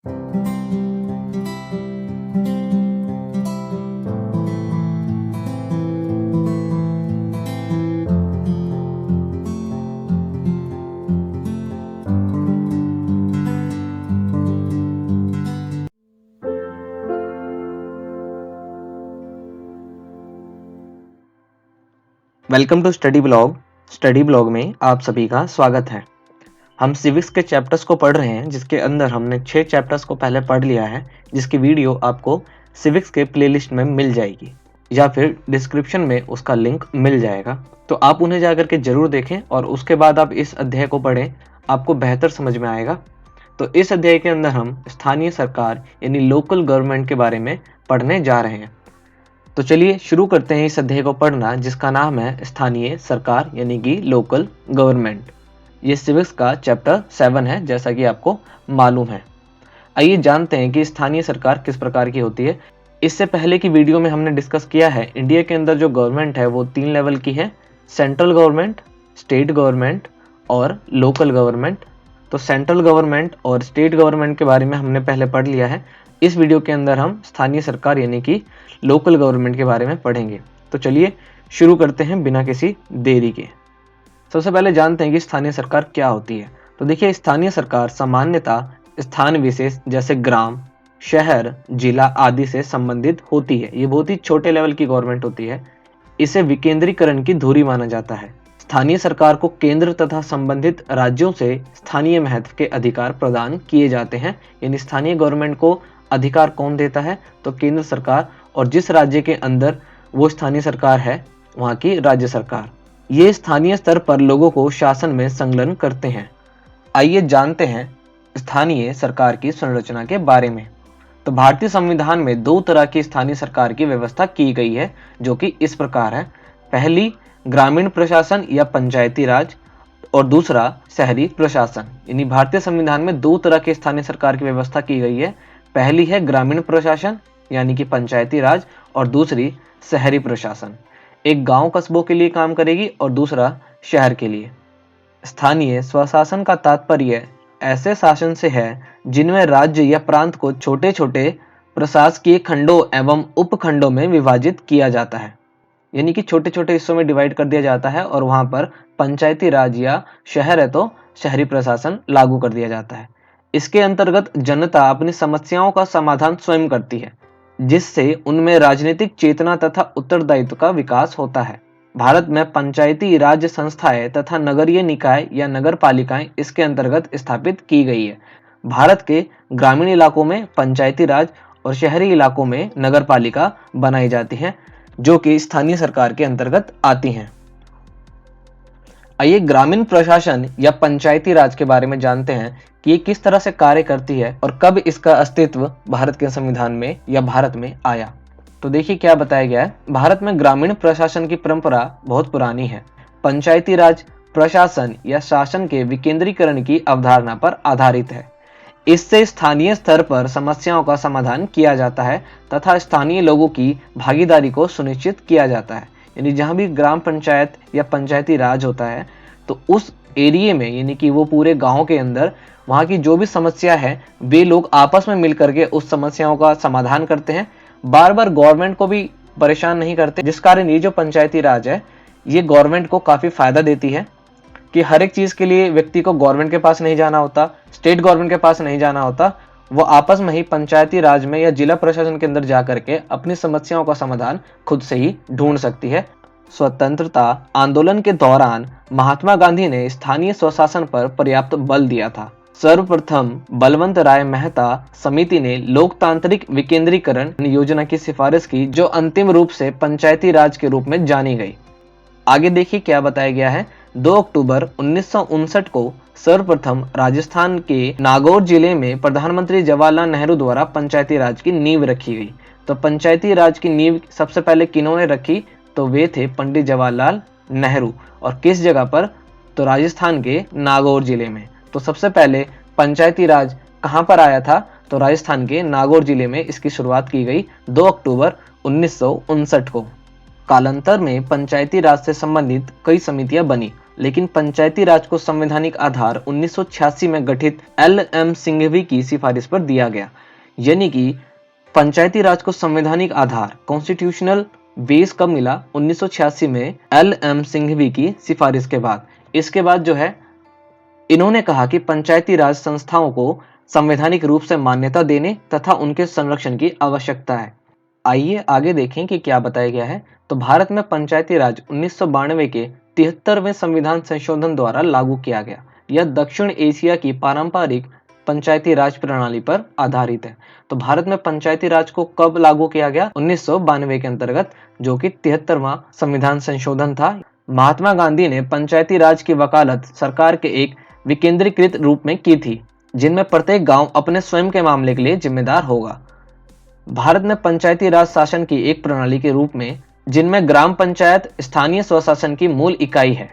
Welcome to study blog में आप सभी का स्वागत है। हम सिविक्स के चैप्टर्स को पढ़ रहे हैं, जिसके अंदर हमने 6 चैप्टर्स को पहले पढ़ लिया है, जिसकी वीडियो आपको सिविक्स के प्लेलिस्ट में मिल जाएगी या फिर डिस्क्रिप्शन में उसका लिंक मिल जाएगा। तो आप उन्हें जाकर के जरूर देखें और उसके बाद आप इस अध्याय को पढ़ें, आपको बेहतर समझ में आएगा। तो इस अध्याय के अंदर हम स्थानीय सरकार यानी लोकल गवर्नमेंट के बारे में पढ़ने जा रहे हैं। तो चलिए शुरू करते हैं इस अध्याय को पढ़ना, जिसका नाम है स्थानीय सरकार यानी कि लोकल गवर्नमेंट। ये सिविक्स का चैप्टर 7 है, जैसा कि आपको मालूम है। आइए जानते हैं कि स्थानीय सरकार किस प्रकार की होती है। इससे पहले की वीडियो में हमने डिस्कस किया है इंडिया के अंदर जो गवर्नमेंट है वो 3 लेवल की है, सेंट्रल गवर्नमेंट, स्टेट गवर्नमेंट और लोकल गवर्नमेंट। तो सेंट्रल गवर्नमेंट और स्टेट गवर्नमेंट के बारे में हमने पहले पढ़ लिया है। इस वीडियो के अंदर हम स्थानीय सरकार यानी कि लोकल गवर्नमेंट के बारे में पढ़ेंगे। तो चलिए शुरू करते हैं बिना किसी देरी के। सबसे पहले जानते हैं कि स्थानीय सरकार क्या होती है। तो देखिए, स्थानीय सरकार सामान्यतः स्थान विशेष जैसे ग्राम, शहर, जिला आदि से संबंधित होती है। ये बहुत ही छोटे लेवल की गवर्नमेंट होती है। इसे विकेंद्रीकरण की धुरी माना जाता है। स्थानीय सरकार को केंद्र तथा संबंधित राज्यों से स्थानीय महत्व के अधिकार प्रदान किए जाते हैं। यानी स्थानीय गवर्नमेंट को अधिकार कौन देता है? तो केंद्र सरकार, और जिस राज्य के अंदर वो स्थानीय सरकार है वहाँ की राज्य सरकार। ये स्थानीय स्तर पर लोगों को शासन में संलग्न करते हैं। आइए जानते हैं स्थानीय सरकार की संरचना के बारे में। तो भारतीय संविधान में 2 तरह की स्थानीय सरकार की व्यवस्था की गई है, जो कि इस प्रकार है। पहली ग्रामीण प्रशासन या पंचायती राज और दूसरा शहरी प्रशासन। यानी भारतीय संविधान में 2 तरह के स्थानीय सरकार की व्यवस्था की गई है। पहली है ग्रामीण प्रशासन यानी कि पंचायती राज और दूसरी शहरी प्रशासन। एक गांव कस्बों के लिए काम करेगी और दूसरा शहर के लिए। स्थानीय स्वशासन का तात्पर्य ऐसे शासन से है जिनमें राज्य या प्रांत को छोटे छोटे प्रशासकीय खंडों एवं उपखंडों में विभाजित किया जाता है। यानी कि छोटे छोटे हिस्सों में डिवाइड कर दिया जाता है और वहां पर पंचायती राज या शहर है तो शहरी प्रशासन लागू कर दिया जाता है। इसके अंतर्गत जनता अपनी समस्याओं का समाधान स्वयं करती है, जिससे उनमें राजनीतिक चेतना तथा उत्तरदायित्व का विकास होता है। भारत में पंचायती राज संस्थाएं तथा नगरीय निकाय या नगर पालिकाएं इसके अंतर्गत स्थापित की गई है। भारत के ग्रामीण इलाकों में पंचायती राज और शहरी इलाकों में नगर पालिका बनाई जाती है, जो कि स्थानीय सरकार के अंतर्गत आती हैं। आइए ग्रामीण प्रशासन या पंचायती राज के बारे में जानते हैं कि ये किस तरह से कार्य करती है और कब इसका अस्तित्व भारत के संविधान में या भारत में आया। तो देखिए क्या बताया गया है। भारत में ग्रामीण प्रशासन की परंपरा बहुत पुरानी है। पंचायती राज प्रशासन या शासन के विकेंद्रीकरण की अवधारणा पर आधारित है। इससे स्थानीय स्तर पर समस्याओं का समाधान किया जाता है तथा स्थानीय लोगों की भागीदारी को सुनिश्चित किया जाता है। यानी जहां भी ग्राम पंचायत या पंचायती राज होता है तो उस एरिया में, यानी कि वो पूरे गांव के अंदर वहां की जो भी समस्या है वे लोग आपस में मिलकर के उस समस्याओं का समाधान करते हैं। बार बार गवर्नमेंट को भी परेशान नहीं करते, जिस कारण ये जो पंचायती राज है ये गवर्नमेंट को काफी फायदा देती है कि हर एक चीज के लिए व्यक्ति को गवर्नमेंट के पास नहीं जाना होता, स्टेट गवर्नमेंट के पास नहीं जाना होता। वो आपस में ही पंचायती राज में या जिला प्रशासन के अंदर जाकर के अपनी समस्याओं का समाधान खुद से ही ढूंढ सकती है। स्वतंत्रता आंदोलन के दौरान महात्मा गांधी ने स्थानीय स्वशासन पर पर्याप्त बल दिया था। सर्वप्रथम बलवंत राय मेहता समिति ने लोकतांत्रिक विकेंद्रीकरण योजना की सिफारिश की, जो अंतिम रूप से पंचायती राज के रूप में जानी गई। आगे देखिए क्या बताया गया है। 2 अक्टूबर 1959 को सर्वप्रथम राजस्थान के नागौर जिले में प्रधानमंत्री जवाहरलाल नेहरू द्वारा पंचायती राज की नींव रखी गई। तो पंचायती राज की नींव सबसे पहले किन्होंने रखी? तो वे थे पंडित जवाहरलाल नेहरू। और किस जगह पर? तो राजस्थान के नागौर जिले में। तो सबसे पहले पंचायती राज कहां पर आया था? तो राजस्थान के नागौर जिले में इसकी शुरुआत की गई 2 अक्टूबर 1959 को। कालांतर में पंचायती राज से संबंधित कई समितियां बनी, लेकिन पंचायती राज को संवैधानिक आधार 1986 में गठित एल.एम. सिंघवी की सिफारिश पर दिया गया। यानी कि पंचायती राज को संवैधानिक आधार कॉन्स्टिट्यूशनल बेस कब मिला? 1986 में एल.एम. सिंघवी की सिफारिश के बाद। इसके बाद जो है इन्होंने कहा कि पंचायती राज संस्थाओं को संवैधानिक रूप से मान्यता देने तथा उनके संरक्षण की आवश्यकता है। आइए आगे देखें कि क्या बताया गया है। तो भारत में पंचायती राज 1992 के 73वें संविधान संशोधन द्वारा लागू किया गया। यह दक्षिण एशिया की पारंपरिक पंचायती राज प्रणाली पर आधारित है। तो भारत में पंचायती राज को कब लागू किया गया? 1992 के अंतर्गत, जो कि 73वां संविधान संशोधन था। महात्मा गांधी ने पंचायती राज की वकालत सरकार के एक विकेंद्रीकृत रूप में की थी, जिनमें प्रत्येक गांव अपने स्वयं के मामले के लिए जिम्मेदार होगा। भारत में पंचायती राज शासन की एक प्रणाली के रूप में, जिनमें ग्राम पंचायत स्थानीय स्वशासन की मूल इकाई है।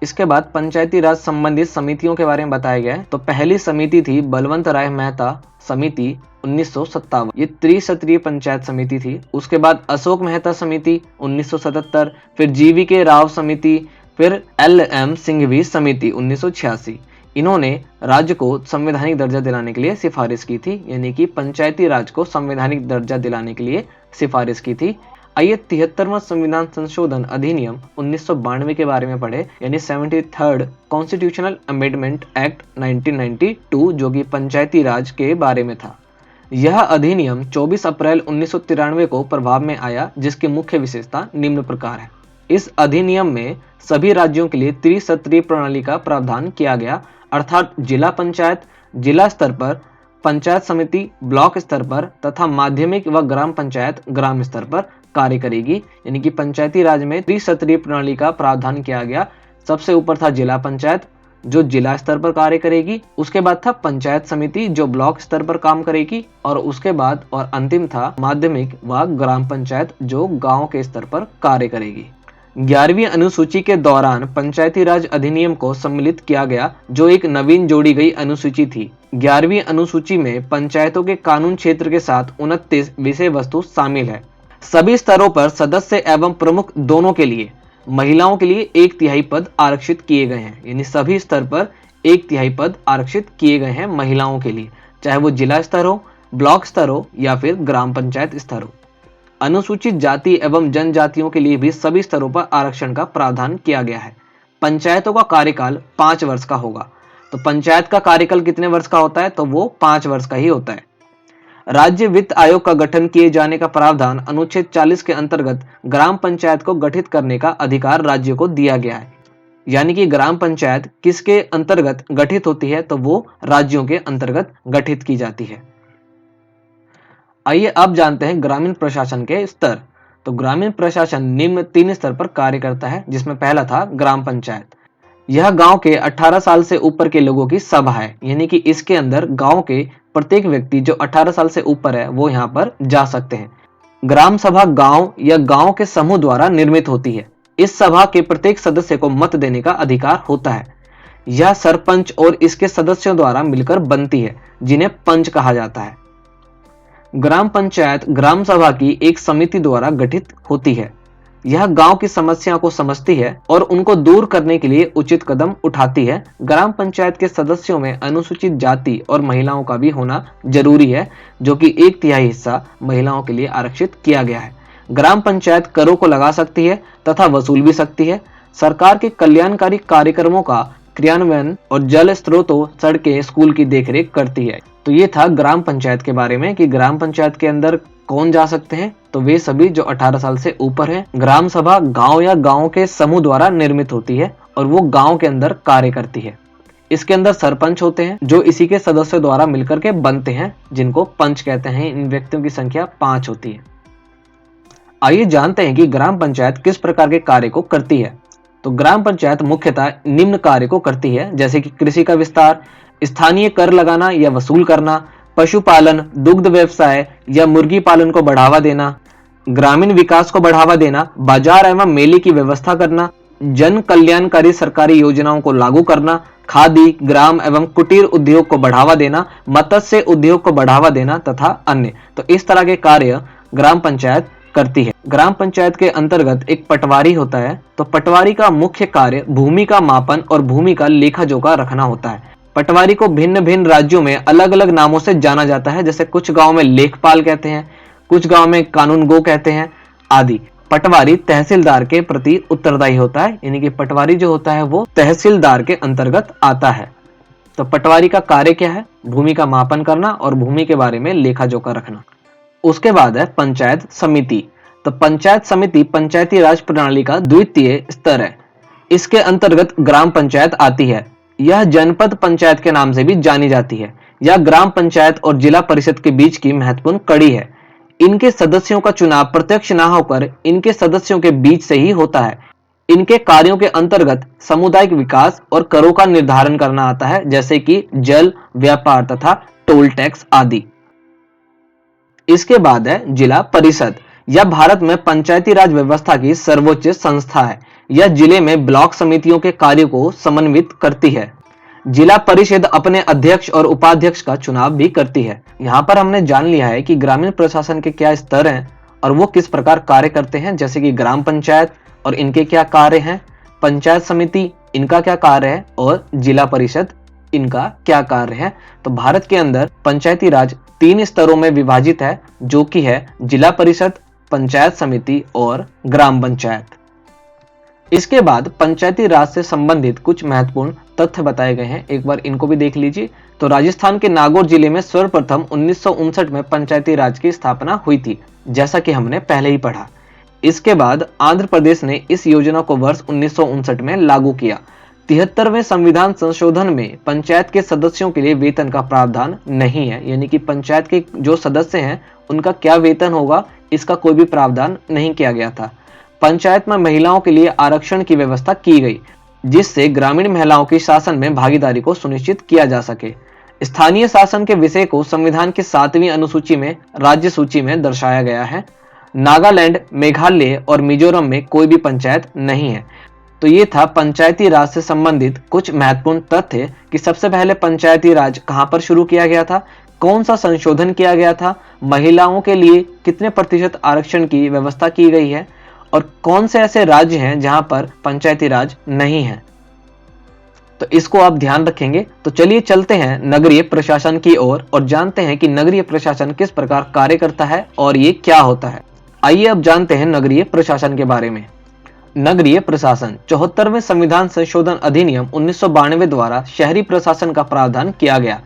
इसके बाद पंचायती राज संबंधित समितियों के बारे में बताया गया है। तो पहली समिति थी बलवंत राय मेहता समिति 1957, ये त्रिसत्रीय पंचायत समिति थी। उसके बाद अशोक मेहता समिति 1977, फिर जीवीके राव समिति, फिर एल.एम. सिंघवी समिति 1986। इन्होंने राज्य को संवैधानिक दर्जा दिलाने के लिए सिफारिश की थी, यानी कि पंचायती राज को संवैधानिक दर्जा दिलाने के लिए सिफारिश की थी। आइए 73वां संविधान संशोधन अधिनियम 1992 के बारे में पढ़े, यानी 73rd कॉन्स्टिट्यूशनल अमेंडमेंट एक्ट 1992, जो कि पंचायती राज के बारे में था। यह अधिनियम 24 अप्रैल 1993 को प्रभाव में आया, जिसकी मुख्य विशेषता निम्न प्रकार है। इस अधिनियम में सभी राज्यों के लिए त्रिसत्रीय प्रणाली का प्रावधान किया गया, अर्थात जिला पंचायत जिला स्तर पर, पंचायत समिति ब्लॉक स्तर पर तथा माध्यमिक व ग्राम पंचायत ग्राम स्तर पर कार्य करेगी। यानी कि पंचायती राज में त्रिसत्रीय प्रणाली का प्रावधान किया गया। सबसे ऊपर था जिला पंचायत, जो जिला स्तर पर कार्य करेगी। उसके बाद था पंचायत समिति, जो ब्लॉक स्तर पर काम करेगी। और उसके बाद और अंतिम था माध्यमिक व ग्राम पंचायत, जो गांव के स्तर पर कार्य करेगी। 11वीं अनुसूची के दौरान पंचायती राज अधिनियम को सम्मिलित किया गया, जो एक नवीन जोड़ी गई अनुसूची थी। 11वीं अनुसूची में पंचायतों के कानून क्षेत्र के साथ 29 विषय वस्तु शामिल है। सभी स्तरों पर सदस्य एवं प्रमुख दोनों के लिए महिलाओं के लिए 1/3 पद आरक्षित किए गए हैं। यानी सभी स्तर पर 1/3 पद आरक्षित किए गए हैं महिलाओं के लिए, चाहे वो जिला स्तर हो, ब्लॉक स्तर हो या फिर ग्राम पंचायत स्तर हो। अनुसूचित जाति एवं जनजातियों के लिए भी सभी स्तरों पर आरक्षण का प्रावधान किया गया है। पंचायतों का कार्यकाल 5 वर्ष का होगा। तो पंचायत का कार्यकाल कितने वर्ष का होता है? तो वो 5 वर्ष का ही होता है। राज्य वित्त आयोग का गठन किए जाने का प्रावधान अनुच्छेद 40 के अंतर्गत ग्राम पंचायत को गठित करने का अधिकार राज्य को दिया गया है। यानी कि ग्राम पंचायत किसके अंतर्गत गठित होती है? तो वो राज्यों के अंतर्गत गठित की जाती है। आइए अब जानते हैं ग्रामीण प्रशासन के स्तर। तो ग्रामीण प्रशासन निम्न 3 स्तर पर कार्य करता है, जिसमें पहला था ग्राम पंचायत। यह गांव के 18 साल से ऊपर के लोगों की सभा है। यानी कि इसके अंदर गांव के प्रत्येक व्यक्ति जो 18 साल से ऊपर है वो यहाँ पर जा सकते हैं। ग्राम सभा गांव या गांव के समूह द्वारा निर्मित होती है। इस सभा के प्रत्येक सदस्य को मत देने का अधिकार होता है। यह सरपंच और इसके सदस्यों द्वारा मिलकर बनती है, जिन्हें पंच कहा जाता है। ग्राम पंचायत ग्राम सभा की एक समिति द्वारा गठित होती है। यह गांव की समस्या को समझती है और उनको दूर करने के लिए उचित कदम उठाती है। ग्राम पंचायत के सदस्यों में अनुसूचित जाति और महिलाओं का भी होना जरूरी है, जो कि 1/3 हिस्सा महिलाओं के लिए आरक्षित किया गया है। ग्राम पंचायत करों को लगा सकती है तथा वसूल भी सकती है। सरकार के कल्याणकारी कार्यक्रमों का क्रियान्वयन और जल स्रोतों, सड़कें, स्कूल की देखरेख करती है। तो ये था ग्राम पंचायत के बारे में कि ग्राम पंचायत के अंदर कौन जा सकते हैं? तो वे सभी जो 18 साल से ऊपर हैं। ग्राम सभा गांव या गांव के समूह द्वारा निर्मित होती है और वो गांव के अंदर कार्य करती है। इसके अंदर सरपंच होते हैं, जो इसी के सदस्यों द्वारा मिलकर के बनते हैं, जिनको पंच कहते हैं। इन व्यक्तियों की संख्या 5 होती है। आइए जानते हैं कि ग्राम पंचायत किस प्रकार के कार्य को करती है। तो ग्राम पंचायत मुख्यतः निम्न कार्य को करती है, जैसे कि कृषि का विस्तार, स्थानीय कर लगाना या वसूल करना, पशुपालन, दुग्ध व्यवसाय या मुर्गी पालन को बढ़ावा देना, ग्रामीण विकास को बढ़ावा देना, बाजार एवं मेले की व्यवस्था करना, जन कल्याणकारी सरकारी योजनाओं को लागू करना, खादी, ग्राम एवं कुटीर उद्योग को बढ़ावा देना, मत्स्य उद्योग को बढ़ावा देना तथा अन्य। तो इस तरह के कार्य ग्राम पंचायत करती है। ग्राम पंचायत के अंतर्गत एक पटवारी होता है। तो पटवारी का मुख्य कार्य भूमि का मापन और भूमि का लेखा जोखा रखना होता है। पटवारी को भिन्न भिन्न राज्यों में अलग अलग नामों से जाना जाता है, जैसे कुछ गांव में लेखपाल कहते हैं, कुछ गांव में कानूनगो कहते हैं आदि। पटवारी तहसीलदार के प्रति उत्तरदायी होता है, यानी कि पटवारी जो होता है वो तहसीलदार के अंतर्गत आता है। तो पटवारी का कार्य क्या है? भूमि का मापन करना और भूमि के बारे में लेखा जोखा रखना। उसके बाद है पंचायत समिति। तो पंचायत समिति पंचायती राज प्रणाली का द्वितीय स्तर है। इसके अंतर्गत ग्राम पंचायत आती है। यह जनपद पंचायत के नाम से भी जानी जाती है। यह ग्राम पंचायत और जिला परिषद के बीच की महत्वपूर्ण कड़ी है। इनके सदस्यों का चुनाव प्रत्यक्ष न होकर इनके सदस्यों के बीच से ही होता है। इनके कार्यों के अंतर्गत सामुदायिक विकास और करों का निर्धारण करना आता है, जैसे कि जल, व्यापार तथा टोल टैक्स आदि। इसके बाद है जिला परिषद। यह भारत में पंचायती राज व्यवस्था की सर्वोच्च संस्था है। यह जिले में ब्लॉक समितियों के कार्यों को समन्वित करती है। जिला परिषद अपने अध्यक्ष और उपाध्यक्ष का चुनाव भी करती है। यहाँ पर हमने जान लिया है कि ग्रामीण प्रशासन के क्या स्तर हैं और वो किस प्रकार कार्य करते हैं, जैसे कि ग्राम पंचायत और इनके क्या कार्य हैं, पंचायत समिति इनका क्या कार्य है और जिला परिषद इनका क्या कार्य है। तो भारत के अंदर पंचायती राज 3 स्तरों में विभाजित है, जो कि है जिला परिषद, पंचायत समिति और ग्राम पंचायत। इसके बाद पंचायती राज से संबंधित कुछ महत्वपूर्ण तथ्य बताए गए हैं, एक बार इनको भी देख लीजिए। तो राजस्थान के नागौर जिले में सर्वप्रथम 1959 में पंचायती राज की स्थापना हुई थी, जैसा कि हमने पहले ही पढ़ा। इसके बाद आंध्र प्रदेश ने इस योजना को वर्ष 1959 में लागू किया। 73वें संविधान संशोधन में पंचायत के सदस्यों के लिए वेतन का प्रावधान नहीं है, यानी कि पंचायत के जो सदस्य हैं उनका क्या वेतन होगा इसका कोई भी प्रावधान नहीं किया गया था। पंचायत में महिलाओं के लिए आरक्षण की व्यवस्था की गई, जिससे ग्रामीण महिलाओं की शासन में भागीदारी को सुनिश्चित किया जा सके। स्थानीय शासन के विषय को संविधान की 7वीं अनुसूची में राज्य सूची में दर्शाया गया है। नागालैंड, मेघालय और मिजोरम में कोई भी पंचायत नहीं है। तो ये था पंचायती राज से संबंधित कुछ महत्वपूर्ण तथ्य कि सबसे पहले पंचायती राज कहां पर शुरू किया गया था, कौन सा संशोधन किया गया था, महिलाओं के लिए कितने प्रतिशत आरक्षण की व्यवस्था की गई है और कौन से ऐसे राज्य हैं जहां पर पंचायती राज नहीं है। तो इसको आप ध्यान रखेंगे। तो चलिए चलते हैं नगरीय प्रशासन की ओर और जानते हैं कि नगरीय प्रशासन किस प्रकार कार्य करता है और ये क्या होता है। आइए अब जानते हैं नगरीय प्रशासन के बारे में। नगरीय प्रशासन 74वें संविधान संशोधन अधिनियम 1992 द्वारा शहरी प्रशासन का प्रावधान किया गया।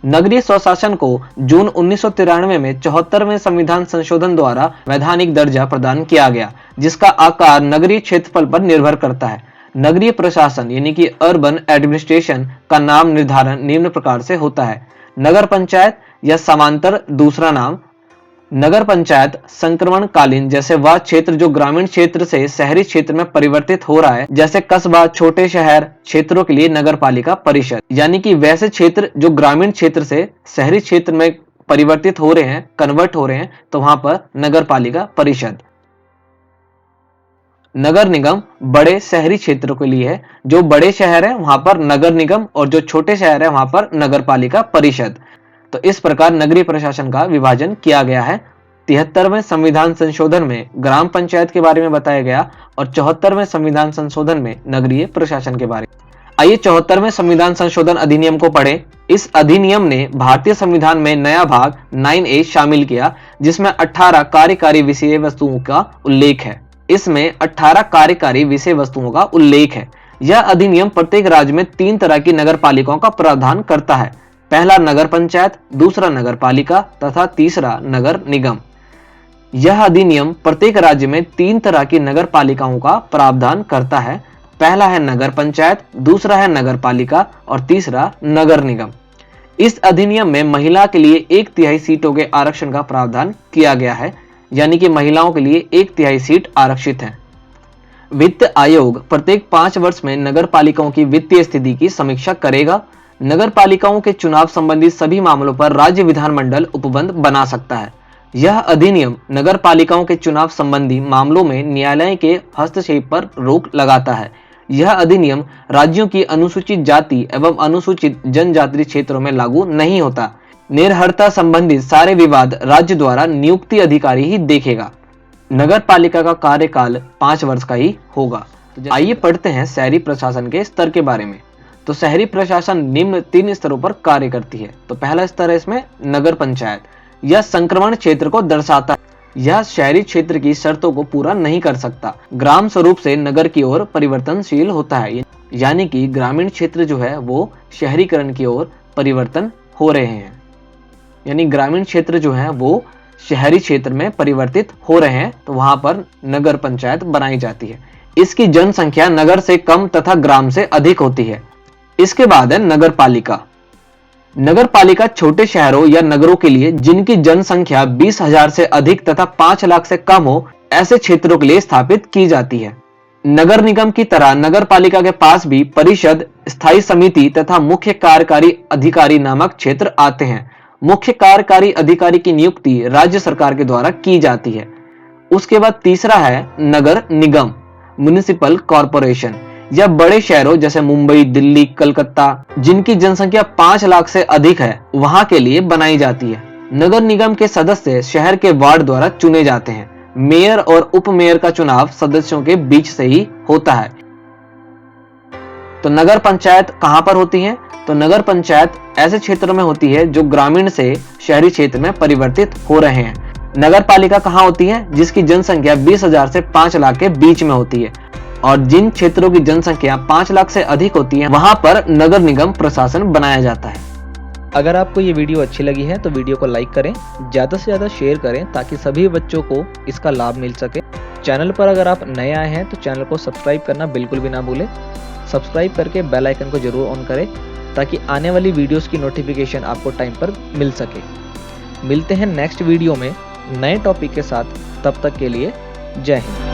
नगरीय स्वशासन को जून 1993 में 74वें संविधान संशोधन द्वारा वैधानिक दर्जा प्रदान किया गया, जिसका आकार नगरीय क्षेत्रफल पर निर्भर करता है। नगरीय प्रशासन यानी कि अर्बन एडमिनिस्ट्रेशन का नाम निर्धारण निम्न प्रकार से होता है। नगर पंचायत या समांतर दूसरा नाम। नगर पंचायत संक्रमणकालीन, जैसे वह क्षेत्र जो ग्रामीण क्षेत्र से शहरी क्षेत्र में परिवर्तित हो रहा है, जैसे कस्बा, छोटे शहर क्षेत्रों के लिए नगर पालिका परिषद, यानी कि वैसे क्षेत्र जो ग्रामीण क्षेत्र से शहरी क्षेत्र में परिवर्तित हो रहे हैं, कन्वर्ट हो रहे हैं, तो वहां पर नगर पालिका परिषद। नगर निगम बड़े शहरी क्षेत्रों के लिए है, जो बड़े शहर है वहां पर नगर निगम और जो छोटे शहर है वहां पर नगर पालिका परिषद। तो इस प्रकार नगरीय प्रशासन का विभाजन किया गया है। 73वें संविधान संशोधन में ग्राम पंचायत के बारे में बताया गया और 74वें संविधान संशोधन में नगरीय प्रशासन के बारे में। आइए 74वें संविधान संशोधन अधिनियम को पढ़ें। इस अधिनियम ने भारतीय संविधान में नया भाग 9A शामिल किया, जिसमें 18 कार्यकारी विषय वस्तुओं का उल्लेख है। इसमें 18 कार्यकारी विषय वस्तुओं का उल्लेख है। यह अधिनियम प्रत्येक राज्य में 3 तरह की नगर पालिकाओं का प्रावधान करता है। पहला नगर पंचायत, दूसरा नगर पालिका तथा तीसरा नगर निगम। यह अधिनियम प्रत्येक राज्य में 3 तरह की नगर पालिकाओं का प्रावधान करता है। पहला है नगर पंचायत, दूसरा है नगर पालिका और तीसरा नगर निगम। इस अधिनियम में महिला के लिए 1/3 सीटों के आरक्षण का प्रावधान किया गया है, यानी कि महिलाओं के लिए 1/3 सीट आरक्षित है। वित्त आयोग प्रत्येक 5 वर्ष में नगर पालिकाओं की वित्तीय स्थिति की समीक्षा करेगा। नगर पालिकाओं के चुनाव संबंधी सभी मामलों पर राज्य विधानमंडल उपबंध बना सकता है। यह अधिनियम नगर पालिकाओं के चुनाव संबंधी मामलों में न्यायालय के हस्तक्षेप पर रोक लगाता है। यह अधिनियम राज्यों की अनुसूचित जाति एवं अनुसूचित जनजाति क्षेत्रों में लागू नहीं होता। निर्भरता संबंधी सारे विवाद राज्य द्वारा नियुक्ति अधिकारी ही देखेगा। नगर पालिका का कार्यकाल 5 वर्ष का ही होगा। तो आइए पढ़ते हैं शहरी प्रशासन के स्तर के बारे में। तो शहरी प्रशासन निम्न 3 स्तरों पर कार्य करती है। तो पहला स्तर है इसमें नगर पंचायत। यह संक्रमण क्षेत्र को दर्शाता है। यह शहरी क्षेत्र की शर्तों को पूरा नहीं कर सकता, ग्राम स्वरूप से नगर की ओर परिवर्तनशील होता है। यानी कि ग्रामीण क्षेत्र जो है वो शहरीकरण की ओर परिवर्तन हो रहे हैं, यानी ग्रामीण क्षेत्र जो है वो शहरी क्षेत्र में परिवर्तित हो रहे हैं, तो वहां पर नगर पंचायत बनाई जाती है। इसकी जनसंख्या नगर से कम तथा ग्राम से अधिक होती है। इसके बाद है नगर पालिका। नगर पालिका छोटे शहरों या नगरों के लिए जिनकी जनसंख्या 20,000 से अधिक तथा 5 लाख से कम हो, ऐसे क्षेत्रों के लिए स्थापित की जाती है। नगर निगम की तरह नगर पालिका के पास भी परिषद, स्थायी समिति तथा मुख्य कार्यकारी अधिकारी नामक क्षेत्र आते हैं। मुख्य कार्यकारी अधिकारी की नियुक्ति राज्य सरकार के द्वारा की जाती है। उसके बाद तीसरा है नगर निगम, म्युनिसिपल कॉरपोरेशन। यह बड़े शहरों जैसे मुंबई, दिल्ली, कलकत्ता जिनकी जनसंख्या 5 लाख से अधिक है, वहां के लिए बनाई जाती है। नगर निगम के सदस्य शहर के वार्ड द्वारा चुने जाते हैं। मेयर और उप मेयर का चुनाव सदस्यों के बीच से ही होता है। तो नगर पंचायत कहां पर होती है? तो नगर पंचायत ऐसे क्षेत्रों में होती है जो ग्रामीण से शहरी क्षेत्र में परिवर्तित हो रहे हैं। नगर पालिका कहां होती है? जिसकी जनसंख्या 20,000 से 5 लाख के बीच में होती है। और जिन क्षेत्रों की जनसंख्या 5 लाख से अधिक होती है, वहां पर नगर निगम प्रशासन बनाया जाता है। अगर आपको ये वीडियो अच्छी लगी है तो वीडियो को लाइक करें, ज़्यादा से ज़्यादा शेयर करें ताकि सभी बच्चों को इसका लाभ मिल सके। चैनल पर अगर आप नए आए हैं तो चैनल को सब्सक्राइब करना बिल्कुल भी ना भूलें। सब्सक्राइब करके बेल आइकन को जरूर ऑन करें ताकि आने वाली वीडियोस की नोटिफिकेशन आपको टाइम पर मिल सके। मिलते हैं नेक्स्ट वीडियो में नए टॉपिक के साथ, तब तक के लिए जय हिंद।